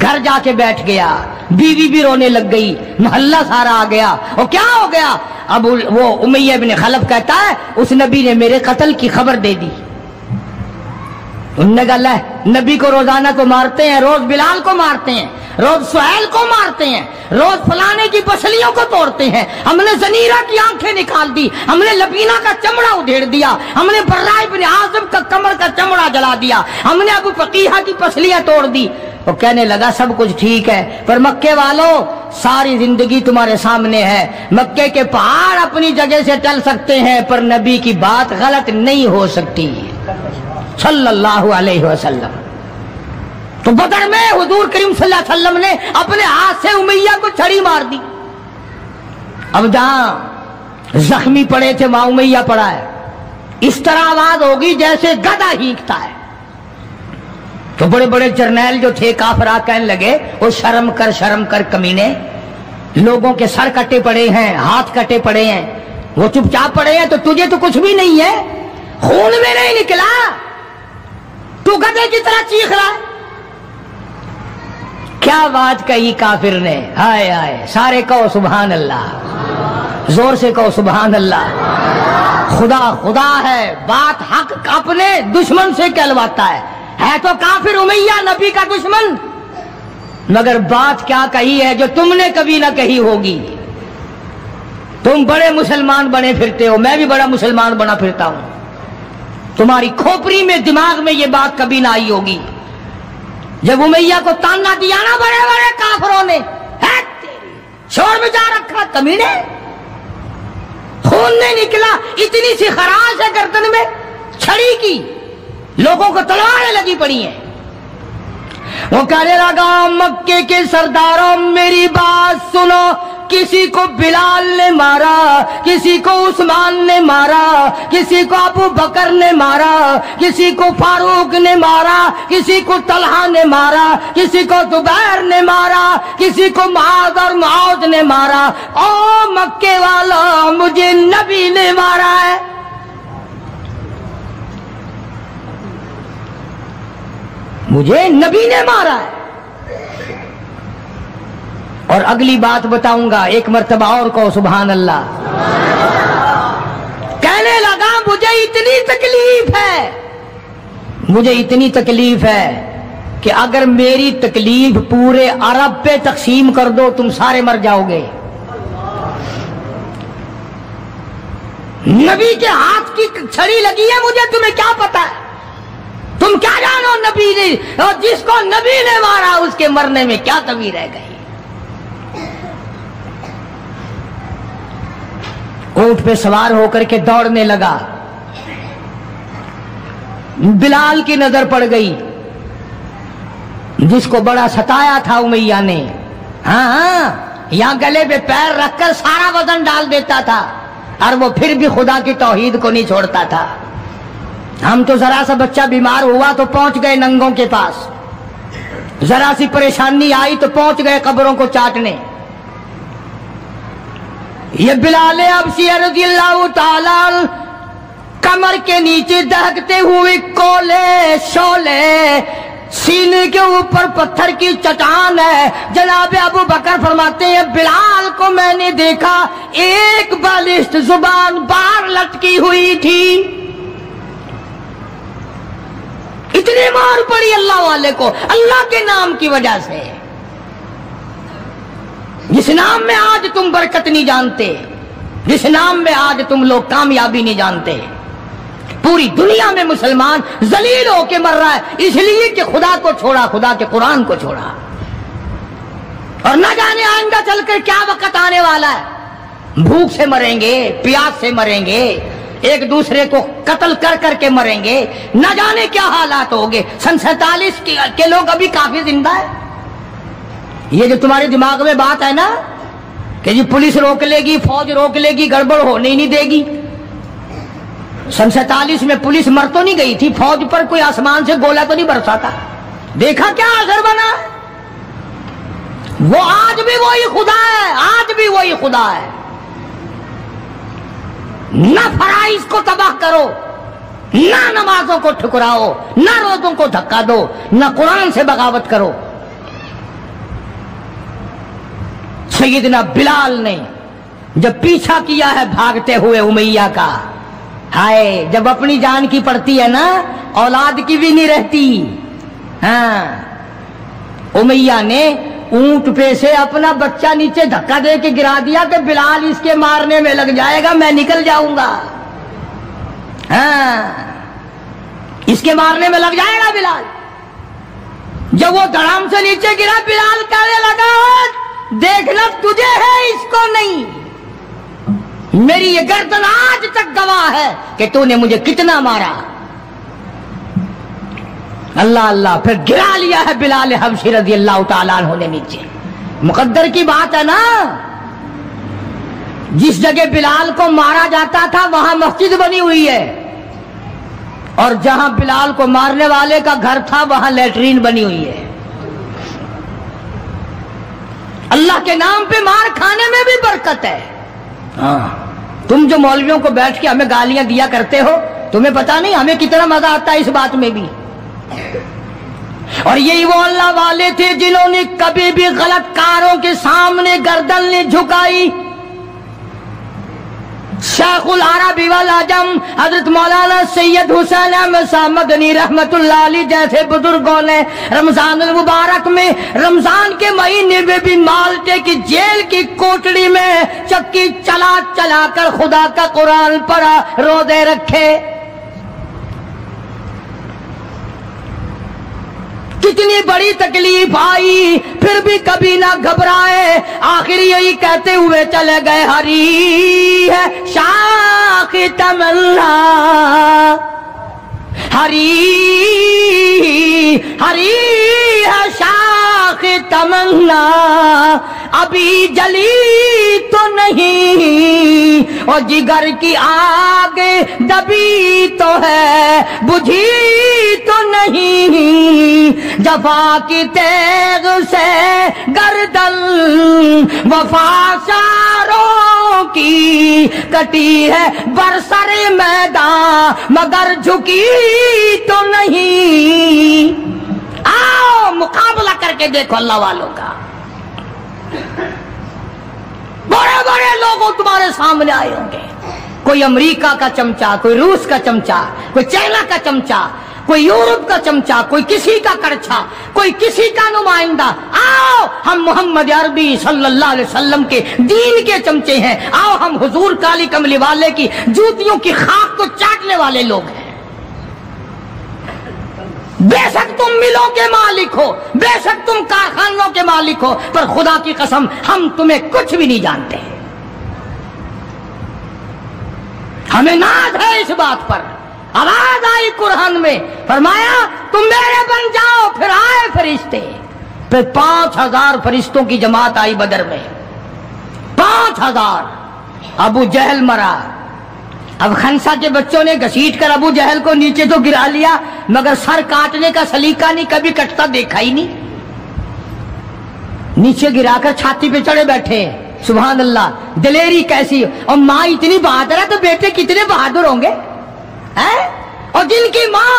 گھر جا کے بیٹھ گیا، بیوی بھی رونے لگ گئی، محلہ سارا آ گیا۔ اور کیا ہو گیا؟ اب وہ امیہ بن خلف کہتا ہے اس نبی نے میرے قتل کی خبر دے دی۔ انہوں نے کہا لے نبی کو روزانہ تو مارتے ہیں، روز بلال کو مارتے ہیں، روز سہیل کو مارتے ہیں، روز فلانے کی پسلیوں کو توڑتے ہیں، ہم نے زنیرہ کی آنکھیں نکال دی، ہم نے لبینہ کا چمڑا ادھیڑ دیا، ہم نے برا ابن عازب کا کمر کا چمڑا جلا دیا، ہم نے ابو فقیہ کی پسلیاں توڑ دی۔ وہ کہنے لگا سب کچھ ٹھیک ہے، پر مکے والوں ساری زندگی تمہارے سامنے ہے، مکے کے پہاڑ اپنی جگہ سے ٹل سکتے ہیں پر نبی کی بات غلط نہیں ہو سکتی صلی اللہ علیہ وسلم۔ تو بدر میں حضور کریم صلی اللہ علیہ وسلم نے اپنے ہاتھ سے امیہ کو چھڑی مار دی۔ اب جہاں زخمی پڑے تھے وہاں امیہ پڑا ہے، اس طرح آواز ہوگی جیسے گدھا ہینکتا ہے۔ تو بڑے بڑے جرنیل جو تھے کافرہ کہنے لگے وہ شرم کر کمینے، لوگوں کے سر کٹے پڑے ہیں، ہاتھ کٹے پڑے ہیں، وہ چپ چاپ پڑے ہیں، تو تجھے تو کچھ بھی نہیں ہے، خون میں نہیں نکلا، تو گدھے کی طرح چیخ رہا ہے۔ کیا بات کہی کافر نے، ہائے ہائے، سارے کہو سبحان اللہ، زور سے کہو سبحان اللہ۔ خدا خدا ہے، بات حق اپنے دشمن سے کہلواتا ہے تو کافر امیہ نبی کا دشمن، مگر بات کیا کہی ہے جو تم نے کبھی نہ کہی ہوگی۔ تم بڑے مسلمان بنے پھرتے ہو، میں بھی بڑا مسلمان بنا پھرتا ہوں، تمہاری کھوپڑی میں دماغ میں یہ بات کبھی نہ آئی ہوگی۔ جب امیہ کو تانا دیا نا بڑے بڑے کافروں نے، شور میں جا رکھا کمینے، خون نہیں نکلا، اتنی سی خراش ہے گردن میں چھڑی کی، لوگوں کو تلواریں لگی پڑی ہیں۔ وہ کہنے لگا مکے کے سرداروں میری بات سنو، کسی کو بلال نے مارا، کسی کو عثمان نے مارا، کسی کو ابو بکر نے مارا، کسی کو فاروق نے مارا، کسی کو طلحہ نے مارا، کسی کو زبیر نے مارا، کسی کو معاذ اور معاذ نے مارا، او مکے والا مجھے نبی نے مارا ہے۔ مجھے نبی نے مارا ہے۔ اور اگلی بات بتاؤں گا، ایک مرتبہ اور کہو سبحان اللہ۔ کہنے لگا مجھے اتنی تکلیف ہے، مجھے اتنی تکلیف ہے کہ اگر میری تکلیف پورے عرب پہ تقسیم کر دو تم سارے مر جاؤ گے۔ نبی کے ہاتھ کی چھڑی لگی ہے، مجھے تمہیں کیا پتا ہے، تم کیا جانو نبی نے، اور جس کو نبی نے مارا اس کے مرنے میں کیا کمی رہ گئی۔ اونٹ پہ سوار ہو کر کے دوڑنے لگا، بلال کی نظر پڑ گئی جس کو بڑا ستایا تھا امیہ نے، ہاں یہاں گلے پہ پیر رکھ کر سارا وزن ڈال دیتا تھا اور وہ پھر بھی خدا کی توحید کو نہیں چھوڑتا تھا۔ ہم تو ذرا سا بچہ بیمار ہوا تو پہنچ گئے ننگوں کے پاس، ذرا سی پریشانی آئی تو پہنچ گئے قبروں کو چاٹنے۔ یہ بلال حبشی رضی اللہ تعالی کمر کے نیچے دہکتے ہوئے کولے شولے، سینے کے اوپر پتھر کی چٹان ہے۔ جناب ابو بکر فرماتے ہیں بلال کو میں نے دیکھا ایک بالشت زبان باہر لٹکی ہوئی تھی، اتنی مار پڑی اللہ والے کو اللہ کے نام کی وجہ سے، جس نام میں آج تم برکت نہیں جانتے، جس نام میں آج تم لوگ کامیابی نہیں جانتے۔ پوری دنیا میں مسلمان ذلیل ہو کے مر رہا ہے اس لیے کہ خدا کو چھوڑا، خدا کے قرآن کو چھوڑا، اور نہ جانے آئندہ چل کر کیا وقت آنے والا ہے، بھوک سے مریں گے، پیاس سے مریں گے، ایک دوسرے کو قتل کر کر کے مریں گے، نہ جانے کیا حالات ہوگے۔ سن 47 کے لوگ ابھی کافی زندہ ہیں۔ یہ جو تمہارے دماغ میں بات ہے نا کہ جی پولیس روک لے گی، فوج روک لے گی، گڑبڑ ہونے نہیں دے گی، سن 47 میں پولیس مر تو نہیں گئی تھی، فوج پر کوئی آسمان سے گولا تو نہیں برسا تھا، دیکھا کیا اثر بنا؟ وہ آج بھی وہی خدا ہے، آج بھی وہی خدا ہے۔ نہ فرائض کو تباہ کرو، نہ نمازوں کو ٹھکراؤ، نہ روزوں کو دھکا دو، نہ قرآن سے بغاوت کرو۔ سیدنا بلال نے جب پیچھا کیا ہے بھاگتے ہوئے امیہ کا، ہائے جب اپنی جان کی پڑتی ہے نا اولاد کی بھی نہیں رہتی. ہاں امیہ نے اونٹ پہ سے اپنا بچہ نیچے دھکا دے کے گرا دیا کہ بلال اس کے مارنے میں لگ جائے گا میں نکل جاؤں گا. ہاں اس کے مارنے میں لگ جائے گا بلال. جب وہ دھڑام سے نیچے گرا بلال کہنے لگا دیکھنا تجھے ہے اس کو نہیں. میری یہ گردن آج تک گواہ ہے کہ تو نے مجھے کتنا مارا. اللہ اللہ پھر گرا لیا ہے بلال حبشی رضی اللہ تعالیٰ عنہ نے نیچے. مقدر کی بات ہے نا. جس جگہ بلال کو مارا جاتا تھا وہاں مسجد بنی ہوئی ہے اور جہاں بلال کو مارنے والے کا گھر تھا وہاں لیٹرین بنی ہوئی ہے. اللہ کے نام پہ مار کھانے میں بھی برکت ہے. تم جو مولویوں کو بیٹھ کے ہمیں گالیاں دیا کرتے ہو تمہیں پتا نہیں ہمیں کتنا مزہ آتا ہے اس بات میں بھی. اور یہی وہ اللہ والے تھے جنہوں نے کبھی بھی غلط کاروں کے سامنے گردن نہیں جھکائی. شیخ العرب والعجم حضرت مولانا سید حسین احمد صاحب مدنی رحمت اللہ علیہ جیسے بزرگوں نے رمضان المبارک میں رمضان کے مہینے میں بھی مالٹے کی جیل کی کوٹڑی میں چکی چلا چلا کر خدا کا قرآن پڑھا روزے رکھے. کتنی بڑی تکلیف آئی پھر بھی کبھی نہ گھبرائے. آخر یہی کہتے ہوئے چلے گئے ہری ہے شاخ تمنا ہری ہری ہے شاخ تمنا ابھی جلی تو نہیں اور جگر کی آگ دبی تو ہے بجھی تو نہیں. جفا کی تیغ سے گردن وفا ساروں کی کٹی ہے برسر میدان مگر جھکی تو نہیں. آؤ مقابلہ کر کے دیکھو اللہ والوں کا. بڑے بڑے لوگ تمہارے سامنے آئے ہوں گے. کوئی امریکہ کا چمچا, کوئی روس کا چمچا, کوئی چائنا کا چمچا, کوئی یورپ کا چمچا, کوئی کسی کا کڑچھا, کوئی کسی کا نمائندہ. آؤ ہم محمد عربی صلی اللہ علیہ وسلم کے دین کے چمچے ہیں. آؤ ہم حضور کالی کملی والے کی جوتیوں کی خاک کو چاٹنے والے لوگ ہیں. بے شک تم ملوں کے مالک ہو, بے شک تم کارخانوں کے مالک ہو, پر خدا کی قسم ہم تمہیں کچھ بھی نہیں جانتے. ہمیں ناز ہے اس بات پر. آواز آئی قرآن میں فرمایا تم میرے بن جاؤ. پھر آئے فرشتے. پھر 5000 فرشتوں کی جماعت آئی بدر میں. 5000. ابو جہل مرا. اب خنسا کے بچوں نے گھسیٹ کر ابو جہل کو نیچے تو گرا لیا مگر سر کاٹنے کا سلیقہ نہیں, کبھی کٹتا دیکھا ہی نہیں. نیچے گرا کر چھاتی پہ چڑھے بیٹھے. سبحان اللہ, دلیری کیسی. اور ماں اتنی بہادر ہے تو بیٹے کتنے بہادر ہوں گے. اور جن کی ماں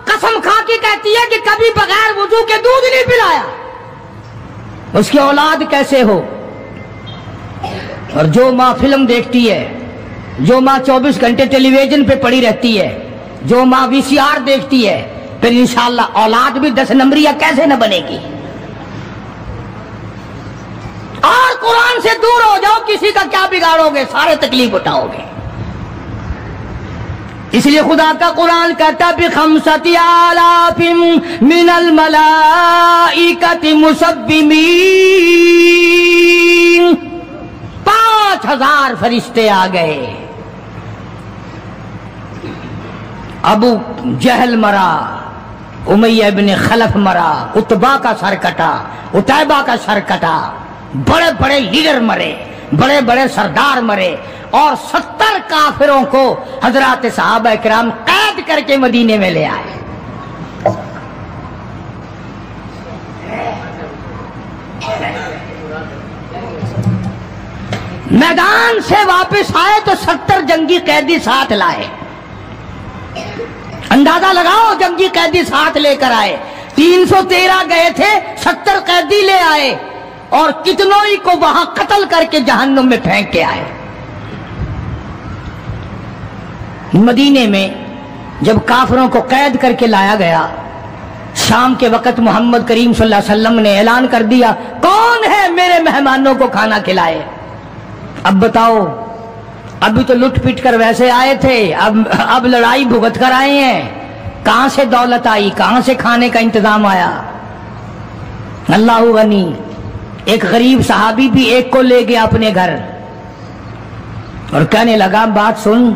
قسم کھا کے کہتی ہے کہ کبھی بغیر وضو کے دودھ نہیں پلایا, اس کی اولاد کیسے ہو. اور جو ماں فلم دیکھتی ہے, جو ماں 24 گھنٹے ٹیلی ویژن پہ پڑی رہتی ہے, جو ماں VCR دیکھتی ہے, پھر انشاءاللہ اولاد بھی 10 نمبریہ کیسے نہ بنے گی. اور قرآن سے دور ہو جاؤ, کسی کا کیا بگاڑو گے, سارے تکلیف اٹھاؤ گے. اس لیے خدا کا قرآن کہتا بِخَمْسَةِ آلَافٍ مِّنَ الْمَلَائِكَةِ مُسَبِّمِينَ. 5000 فرشتے آ گئے. ابو جہل مرا, امیہ ابن خلف مرا, عتبہ کا سر کٹا, عتیبہ کا سر کٹا, بڑے بڑے لیڈر مرے, بڑے بڑے سردار مرے, اور 70 کافروں کو حضرات صحابہ کرام قید کر کے مدینے میں لے آئے. میدان سے واپس آئے تو 70 جنگی قیدی ساتھ لائے. اندازہ لگاؤ, جنگی قیدی ساتھ لے کر آئے. 313 گئے تھے, 70 قیدی لے آئے, اور کتنوں ہی کو وہاں قتل کر کے جہنم میں پھینک کے آئے. مدینے میں جب کافروں کو قید کر کے لایا گیا، شام کے وقت محمد کریم صلی اللہ علیہ وسلم نے اعلان کر دیا، کون ہے میرے مہمانوں کو کھانا کھلائے؟ اب بتاؤ، ابھی تو لٹ پٹ کر ویسے آئے تھے، اب لڑائی بھگت کر آئے ہیں، کہاں سے دولت آئی، کہاں سے کھانے کا انتظام آیا؟ اللہ غنی۔ ایک غریب صحابی بھی ایک کو لے گیا اپنے گھر اور کہنے لگا، بات سن،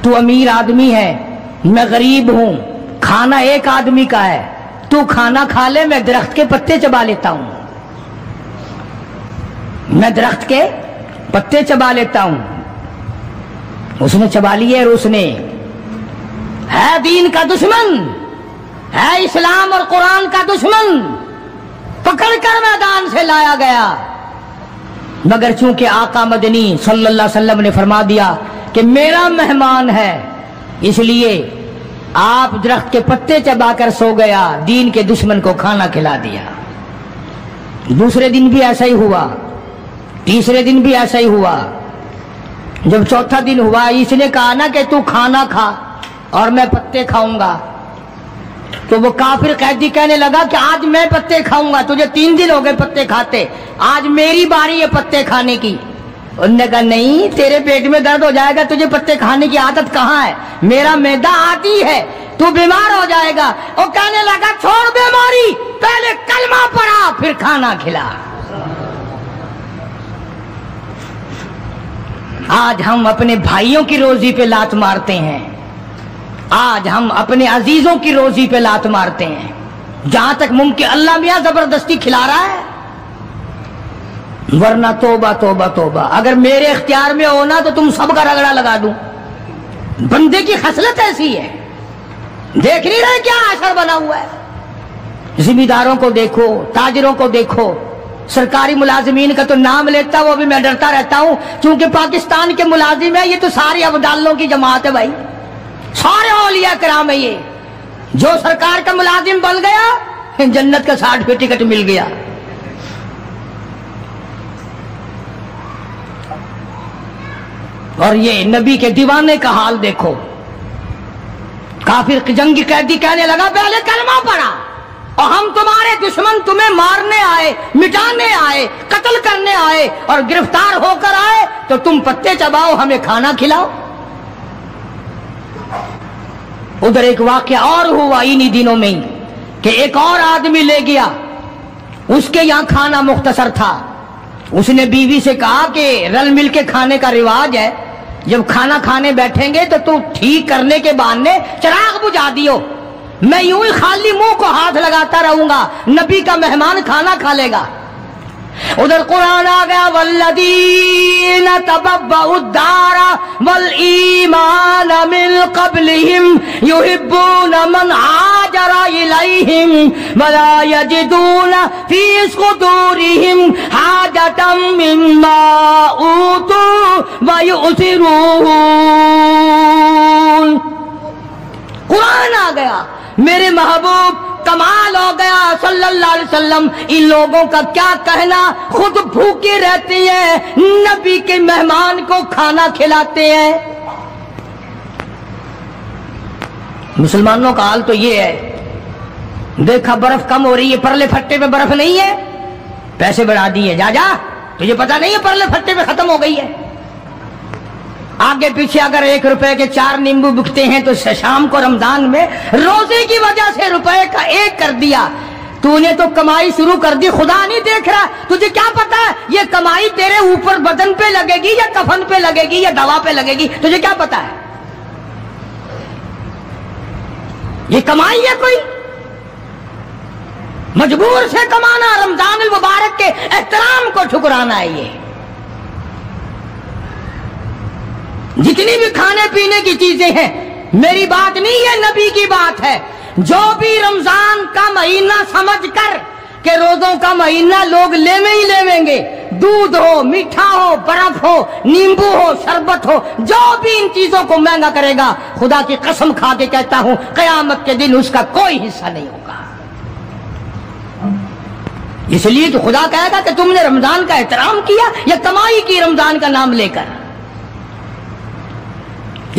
تو امیر آدمی ہے، میں غریب ہوں، کھانا ایک آدمی کا ہے، تو کھانا کھا لے، میں درخت کے پتے چبا لیتا ہوں، میں درخت کے پتے چبا لیتا ہوں۔ اس نے چبا لیے اور اس نے، ہے دین کا دشمن، ہے اسلام اور قرآن کا دشمن، پکڑ کر میدان سے لایا گیا، مگر چونکہ آقا مدنی صلی اللہ علیہ وسلم نے فرما دیا کہ میرا مہمان ہے، اس لیے آپ درخت کے پتے چبا کر سو گیا، دین کے دشمن کو کھانا کھلا دیا۔ دوسرے دن بھی ایسا ہی ہوا، تیسرے دن بھی ایسا ہی ہوا۔ جب چوتھا دن ہوا، اس نے کہا نا کہ تو کھانا کھا اور میں پتے کھاؤں گا، تو وہ کافر قیدی کہنے لگا کہ آج میں پتے کھاؤں گا، تجھے 3 دن ہو گئے پتے کھاتے، آج میری باری ہے پتے کھانے کی۔ انہوں نے کہا نہیں، تیرے پیٹ میں درد ہو جائے گا، تجھے پتے کھانے کی عادت کہاں ہے، میرا معدہ عادی ہے، تو بیمار ہو جائے گا۔ وہ کہنے لگا چھوڑ بیماری، پہلے کلمہ پڑھا پھر کھانا کھلا۔ آج ہم اپنے بھائیوں کی روزی پہ لات مارتے ہیں، آج ہم اپنے عزیزوں کی روزی پہ لات مارتے ہیں، جہاں تک ممکن اللہ میاں زبردستی کھلا رہا ہے، ورنہ توبہ توبہ توبہ، اگر میرے اختیار میں ہونا تو تم سب کا رگڑا لگا دوں۔ بندے کی خصلت ایسی ہے، دیکھ نہیں رہے کیا اثر بنا ہوا ہے؟ ذمہ داروں کو دیکھو، تاجروں کو دیکھو، سرکاری ملازمین کا تو نام لیتا وہ بھی میں ڈرتا رہتا ہوں، کیونکہ پاکستان کے ملازم ہے، یہ تو سارے ابدالوں کی جماعت ہے بھائی، سارے اولیاء کرام ہے، یہ جو سرکار کا ملازم بن گیا جنت کا سرٹیفکیٹ مل گیا۔ اور یہ نبی کے دیوانے کا حال دیکھو، کافر جنگی قیدی کہنے لگا پہلے کلمہ پڑھا، اور ہم تمہارے دشمن تمہیں مارنے آئے، مٹانے آئے، قتل کرنے آئے اور گرفتار ہو کر آئے تو تم پتے چباؤ، ہمیں کھانا کھلاؤ۔ ادھر ایک واقعہ اور ہوا انہی دنوں میں ہی کہ ایک اور آدمی لے گیا، اس کے یہاں کھانا مختصر تھا، اس نے بیوی سے کہا کہ رل مل کے کھانے کا رواج ہے، جب کھانا کھانے بیٹھیں گے تو ٹھیک کرنے کے بہانے چراغ بجھا دیو، میں یوں ہی خالی منہ کو ہاتھ لگاتا رہوں گا، نبی کا مہمان کھانا کھا لے گا۔ ادھر قرآن آ گیا، والذین تبوؤا الدار والایمان من قبلہم یحبون من ہاجر الیہم ولا یجدون فی صدورہم حاجۃ مما اوتوا ویؤثرون۔ قرآن آ گیا، میرے محبوب کمال ہو گیا صلی اللہ علیہ وسلم، ان لوگوں کا کیا کہنا، خود بھوکے رہتے ہیں، نبی کے مہمان کو کھانا کھلاتے ہیں۔ مسلمانوں کا حال تو یہ ہے، دیکھا برف کم ہو رہی ہے، پرلے پھٹے پہ برف نہیں ہے، پیسے بڑھا دیے، جا جا تجھے پتا نہیں ہے پرلے پھٹے پہ ختم ہو گئی ہے۔ آگے پیچھے اگر 1 روپے کے 4 نیمبو بکتے ہیں تو شام کو رمضان میں روزے کی وجہ سے روپے کا 1 کر دیا، تو نے تو کمائی شروع کر دی، خدا نہیں دیکھ رہا، تجھے کیا پتا ہے یہ کمائی تیرے اوپر بدن پہ لگے گی یا کفن پہ لگے گی یا دوا پہ لگے گی، تجھے کیا پتا ہے؟ یہ کمائی ہے کوئی؟ مجبور سے کمانا، رمضان المبارک کے احترام کو ٹھکرانا ہے۔ یہ جتنی بھی کھانے پینے کی چیزیں ہیں، میری بات نہیں ہے، نبی کی بات ہے، جو بھی رمضان کا مہینہ سمجھ کر کہ روزوں کا مہینہ لوگ لیویں ہی لیویں گے، دودھ ہو، میٹھا ہو، برف ہو، نیمبو ہو، شربت ہو، جو بھی ان چیزوں کو مہنگا کرے گا، خدا کی قسم کھا کے کہتا ہوں قیامت کے دن اس کا کوئی حصہ نہیں ہوگا۔ اس لیے تو خدا کہے گا کہ تم نے رمضان کا احترام کیا یا کمائی کی رمضان کا نام لے کر،